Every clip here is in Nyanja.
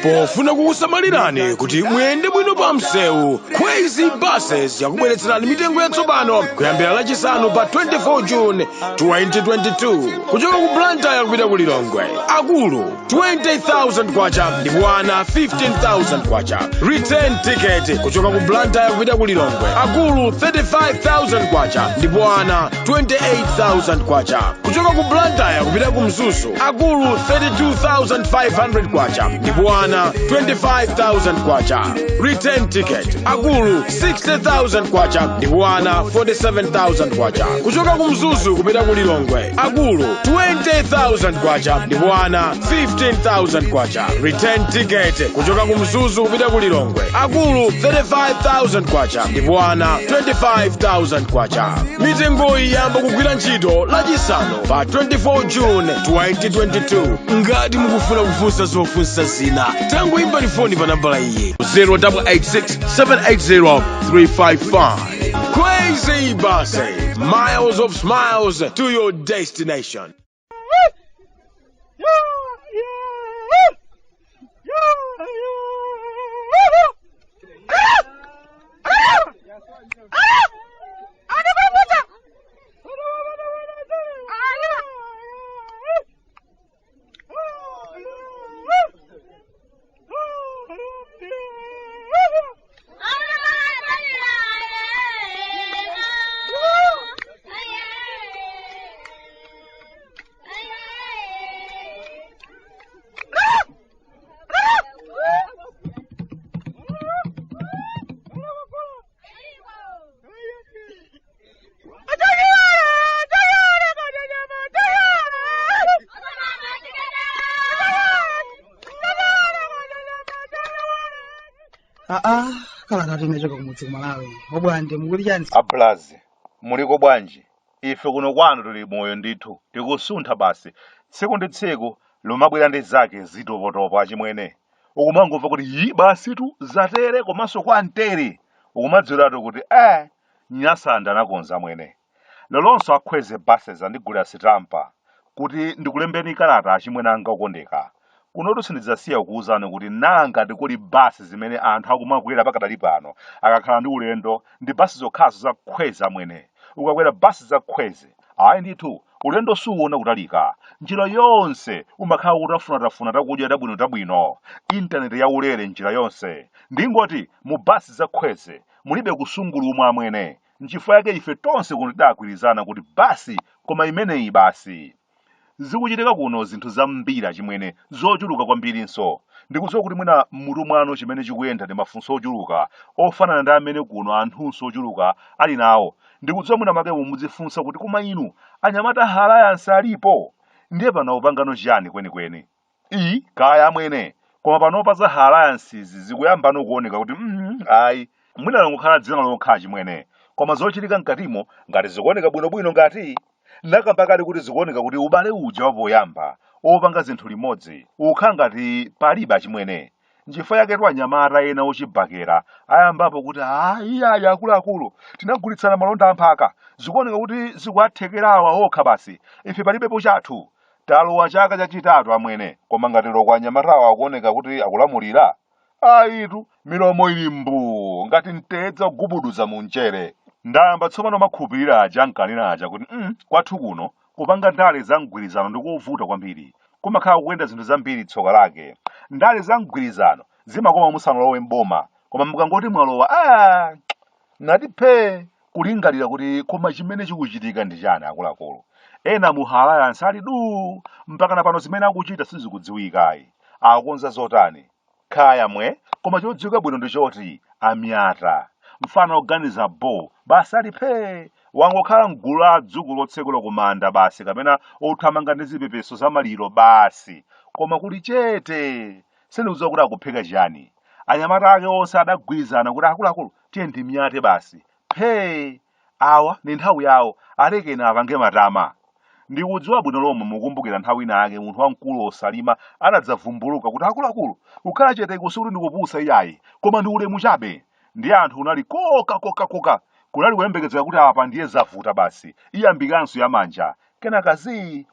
Pofuna kukusamalirani kuti muyende bwino pa Misewu, Crazy Buses yakubweretserani mitengo yatsopano kuyambira lachisanu pa 24 June 2022 kuchoka ku Blantyre kupita ku Lilongwe. Akulu 20,000 kwacha ndipo ana 15,000 kwacha. Return ticket kuchoka ku Blantyre kupita ku Lilongwe. Akulu 35,000 kwacha ndipo ana 28,000 kwacha. Kuchoka ku Blantyre kupita ku Mzuzu. Akulu 32,500 kwacha ndipo ana 25,000 kwacha. Return ticket. Akulu 60,000 kwacha ndipo ana 47,000 kwacha. Kuchoka ku Mzuzu kupita ku Lilongwe. Akulu 20,000 kwacha ndipo ana 15,000 kwacha. Return ticket. Kuchoka ku Mzuzu kupita ku Lilongwe. Akulu 35,000 kwacha ndipo ana 25,000 kwacha. Mitengo iyamba kugwira ntchito lachisanu pa 24 June 2022. Ngati mukufuna kufunsa zofunsa zina, tangoimbani foni pa nambala iyi 0886 780 355. Crazy Buses, miles of smiles to your destination. Kalata timechoka kumudzi kumalawi. Bwande mukuli chani? Ablaze, muliko bwanji? Ife kuno kwanu tuli moyo ndithu. Tikusuntha basi. Tsiku ndi tsiku lomabwera ndi zake zitopotopo achimwene. Ukumangomva kuti yi basi tu zatere komanso kwa ntere. Ukumadzeratu kuti Nyasaland anakonza mwene. Lolonso akhweze buses andigulira sitampa kuti ndikulembeni kalata achimwene anga okondeka. Kunotu sindidzasiya kuwuzani kuti nanga ndikuli basi zimene anthu akumakwera pakadali pano akakhala ndi ulendo ndi basi zokhazo zakhweza mwene. Ukakwera basi zakhweze ayi ndithu ulendo suwona kutalika, njira yonse umakhala utafuna takudya tabwino, intaneti ya ulere njira yonse. Ndingoti mu basi zakhweze mulibe kusungulumwa amwene. Nchifukwa yake ife tonse kuno tidagwirizana kuti basi koma imeneyi basi. Zikuchitika kuno zinthu zambiri achimwene zochuluka kwambirinso. Ndikudziwa kuti mwina mutu mwanu chimene chikuyenda ndi mafunso ochuluka ofanana ndi amene kuno anthunso ochuluka ali nawo. Ndikudziwa mwina make mudzifunsa kuti kuma inu anyamata halayansi alipo ndiye pano upangano chiyani kwenikweni. Kaya amwene koma panopa za halayansi zikuyambano kuoneka kuti ayi mwina langokhala dzina lokha chimwene koma zochitika mkatimo ngati zikuoneka bwinobwino ngati nakambakali kuti zikuoneka kuti ubale uja wapoyamba opanga zinthu limodzi ukhala ngati palibe achimwene. Nchifukwa yake anyamata ena ochibakera ayambapo kuti ayi akuluakulu tinagulitsana malonda amphaka zikuoneka kuti zikuathekerawa okha basi ife palibepo chathu. Talowa chaka chachitatu amwene koma ngati loko anyamatawa akuoneka kuti akulamulira ayitu milomo ili mbu ngati mtedza kugubuduza mu mchere. Ndayamba tsopano makhupirira aja nkanena aja kuti kwathu kuno kupanga ndale za mgwirizano ndikovuta kwambiri. Kumakhala kuyenda zinthu zambiri tsoka lake. Ndale za mgwirizano zimakoma musanalowe mboma koma mukangoti mwalowa natiphe kulingalira kuti koma chimene chikuchitika ndi chani akuluakulu. Ena muhalayansi ali mpakana pano zimene akuchita sizikudziwikayi. Akukonza zotani khaya mwe koma chodziwika bwino ndi choti amyata mfano oganiza basi aliphe wangokhala mgulu la adzukulu lotsekula kumanda basi kapena othamanga ndi zipepeso za maliro basi koma kuli chete sindikudziwa kuti akupheka chiyani. Anyamata ake onse adagwirizana kuti akuluakulu tiye ndimyate basi awa ndi nthawi yawo alekeni apange matama. Ndikudziwa bwino lomwe mukumbukira nthawi ina yake munthu wamkulu osalima anadzavumbuluka kuti akuluakulu kukhala chete kusuli ndikupusa iyayi koma ndi ulemu chabe. Ndi anthu unali koka kunali kuyembekezera kuti apa ndiye zavuta basi iyambikanso yamanja kenaka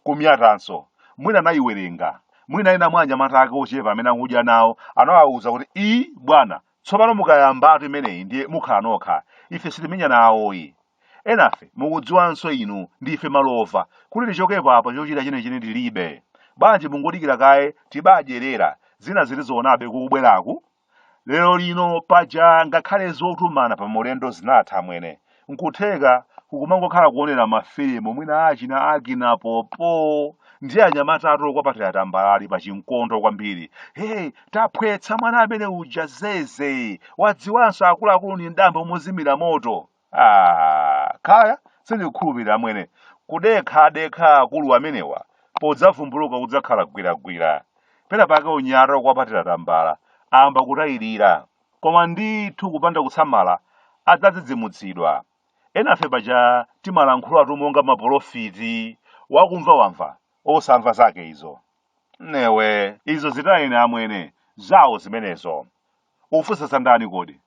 kumyatanso. Mwina nayiwerenga mwina ina mwanya matake ochepa amene akudya nawo anawawuza kuti bwana tsopano mukayambatu imeneyi ndiye mukhala nokha ife sitimenya nawoyi. Enafe mukudziwanso inu ndife malova kuti tichokepo apa chochita chine tilibe. Bwanji mungodikira kaye tibadyerera zina zilizoonabe kukubweraku. Lero lino paja ngakhale zotumana pa mulendo zinatha mwene. Nkutheka kukumangokhala kuonera mafilimu mwina achina akina popo ndi anyamata atolo kwapatira tambalali pa chinkondo kwambiri. Taphwetsa mwana amene uja zeze wadziwanso akuluakulu ni ndambo mozimira moto. Kaya sindikukhulupirira mwene kudekha akulu amenewa podzavumbuluka kudzakhala gwiragwira. Pena pake unyara kwapatira tambala amba kutayirira, koma ndithu kupanda kusamala adzadzidzimutsidwa. Enafe paja timalankhulatu monga maprofiti, wakumva wamva osamva zake izo. Newe izo zitayene amwene zawo zimenezo. Ufusa ndani kodi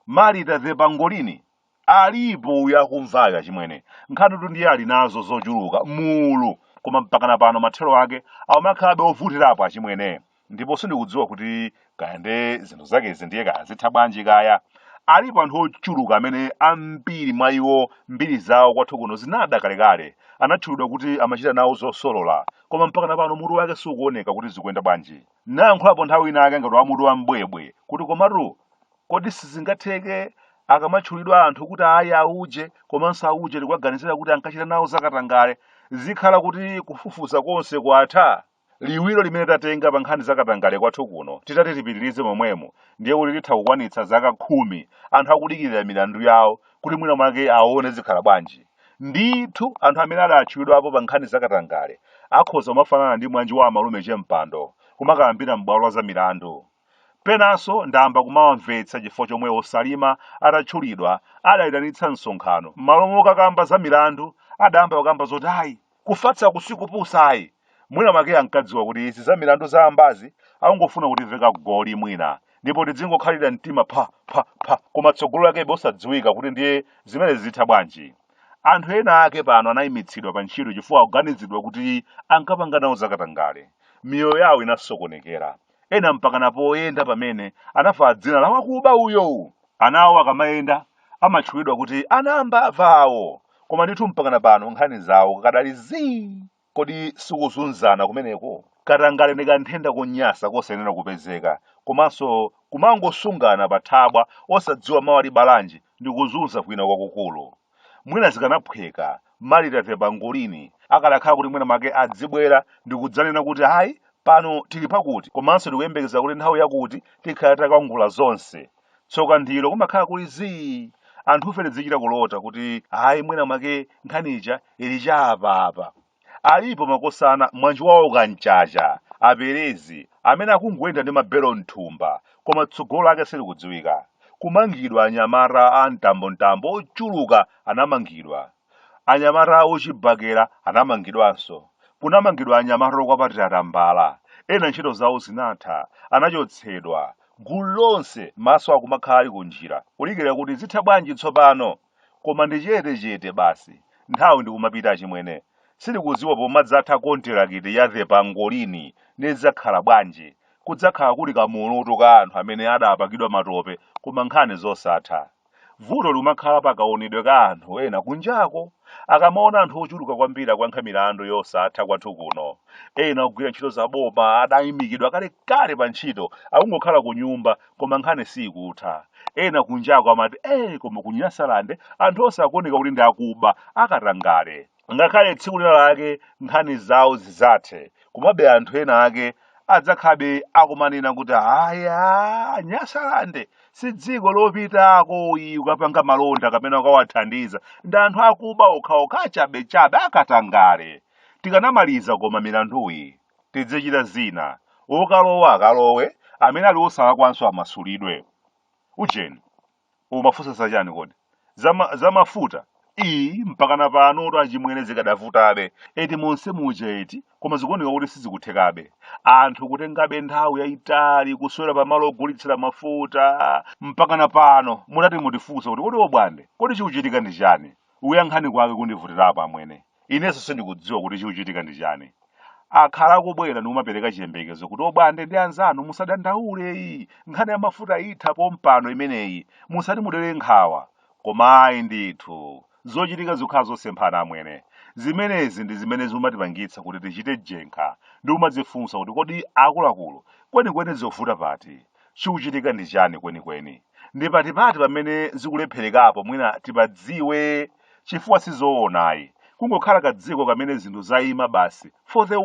malita the pangolini alipo uyakumvayo achimwene. Nkhani ndiye ali nazo zochuluka mulu, koma mpakana pano mathero ake amakhalabe ovutirapo achimwene. Ndipo sindikudziwa kuti kayande zinthu zake ndiye kazitha bwanji kaya. Alipo anthu ochuluka amene ambiri mwa iwo mbiri zawo kwathu kuno zinada kalekale anatchulidwa kuti amachita nawo zosolola, koma mpakana pano mutu wake sukuoneka kuti zikuyenda bwanji. Nayankhulapo nthawi ina ake ngati wa mutu wa mbwebwe kuti komatu kodi sizingatheke akamatchulidwa anthu kuti ayi auje komanso auje tikuwaganizira kuti ankachita nawo zakatangale zikhala kuti kufufuza konse kwatha. Liwiro limene tatenga pa nkhani zakatangale kwathu kuno titati tipitirize momwemo ndiye kuti titha kukwanitsa zaka 10 anthu akudikirira milandu yawo kuti mwina mwake aone zikhala bwanji. Ndithu anthu amene adatchulidwapo pa nkhani zakatangale akhoza kumafanana ndi mwanji wa amalume chempando kumakayambira m'bwalo la za milandu. Penanso ndamba kumawamvetsa chifukwa chomwe osalima atatchulidwa adayitanitsa msonkhano m'malo mokakamba za milandu adayamba kukamba zoti ayi kufatsa kusikupusa ayi. Mwina mwake ankadziwa kuti izi za milandu za ambazi akungofuna kuti veka goli mwina ndipo tizingokhalira mtima pa koma tsogolo lake osadziwika kuti ndiye zimene zitha bwanji. Anthu ena ake pano anayimitsidwa pa ntchito chifukwa akuganizidwa kuti ankapanga nawo zakatangale. Miyoyo yawo inasokonekera. Ena mpakana poyenda pamene anafa dzina la wakuba uyo. Anawo akamayenda amatchulidwa kuti anambava awo, koma ndithu mpakana pano nkhani zawo kadali zii. Kodi sikuzunzana kumeneko? Katangale ndi kanthenda konyasa kosayenera kupezeka, komanso kumangosungana pa thabwa osadziwa mawu ali balanji ndi kuzunza kwina kwakukulu. Mwina zikanaphweka malita the pangolini akadakhala kuti mwina make adzibwera ndi kudzanena kuti hayi pano tili pakuti, komanso tikuyembekeza kuti nthawi yakuti tikhala takangula zonse. Tsoka ndilo kumakhala kuli zii. Anthu ufere zichita kulota kuti hayi mwina make nkhanicha ili chapapa. Alipo makosana mwanji wawo kanchacha aperezi amene akungoyenda ndi mabelo mthumba koma tsogolo lake silikudziwika. Kumangidwa anyamata a mtambo ochuluka anamangidwa. Anyamata ochibakera anamangidwanso. Kunamangidwa anyamata okwapatira tambala. Ena ntchito zawo zinatha anachotsedwa. Gulu lonse maso akumakhala ali kunjira kulikira kuti zitha bwanji tsopano, koma ndi chete basi nthawi ndikumapita achimwene. Sindikudziwa pomadzatha kontirakiti ya the pangolini nizakhala bwanji kudzakhala kuli kamulutu ka anthu amene adapakidwa matope koma nkhani zosatha. Vuto limakhala pakaonedwe ka anthu ena kunjako akamaona anthu ochuluka kwambiri akuyankha milandu yosatha kwathu kuno. Ena ogwira ntchito za boma adayimikidwa kalekale pa ntchito akungokhala ku nyumba koma nkhani sikutha. Ena kunjako amati koma ku Nyasaland anthu osakuoneka kuti ndi akuba akatangale. Ngakhale tsiku lina lake nkhani zawo zizathe komabe anthu ena ake adzakhabe akumanena kuti haya Nyasaland si dziko lopitako ukapanga malonda kapena ukawathandiza ndi anthu akuba okhaokha chabe akatangale. Tikanamaliza koma milanduyi tidzichita zina, okalowa akalowe, amene ali osalakwanso amasulidwe. Ujeni umafunsa sachani kodi za mafuta mpakana pano achimwene zikadavutabe eti monse muja eti koma zikuoneka kuti sizikuthekabe. Anthu kutengabe nthawi yayitali kuswera pamalo ogulitsira mafuta mpakana pano munati mutifunsa kuti kodi Bwande kodi chikuchitika ndi chani? Uyankhani kwake kundivutirapo amwene. Inenso sindikudziwa kuti chikuchitika ndi chani. akhala kubwera ndiumapereka chiyembekezo kuti obwande ndi anzanu musadandaule nkhani ya mafuta itha pompano imeneyi musati mudere nkhawa koma ayi ndithu zochitika zokhala zosemphana amwene zimenezi ndi zimene zimatipangitsa kuti tichite jenkha ndi umadzifunsa kuti kodi akuluakulu kwenikweni zovuta pati chikuchitika ndi chani kwenikweni ndi patipati pamene zikulepherekapo mwina tipadziwe chifukwa sizoonayi kungokhala kadziko kamene zinthu zayima basi for the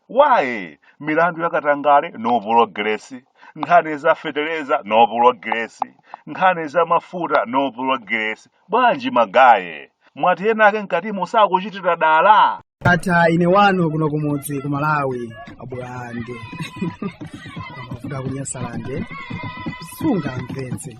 why milandu yakatangale no progress nkhani za feteleza no progress nkhani za mafuta no progress bwanji magaye mwati enake mkatimo sakuchitira dala ata ine wano kuno kumudzi ku Malawi Bwande mafuta ku Nyasaland sunga mvetse